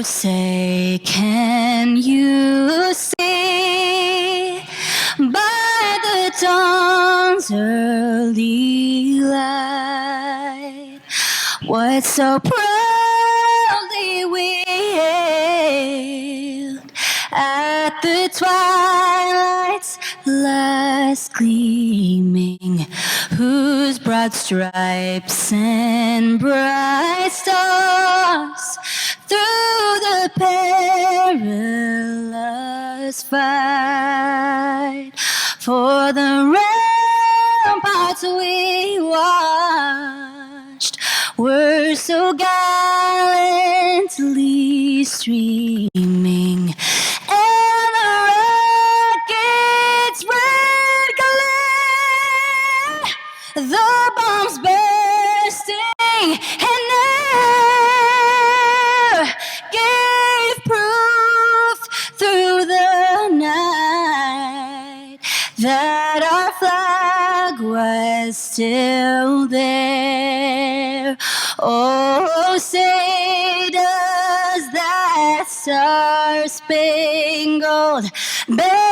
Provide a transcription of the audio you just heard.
say, can you see by the dawn's early light what so proudly we hailed at the twilight's last gleaming, whose broad stripes and bright stars through the perilous fight for the ramparts we watched were so gallantly streaming, and the rockets' red glare, the bombs bursting in air, gave proof through the night that our flag was still there. Oh, say does that star-spangled banner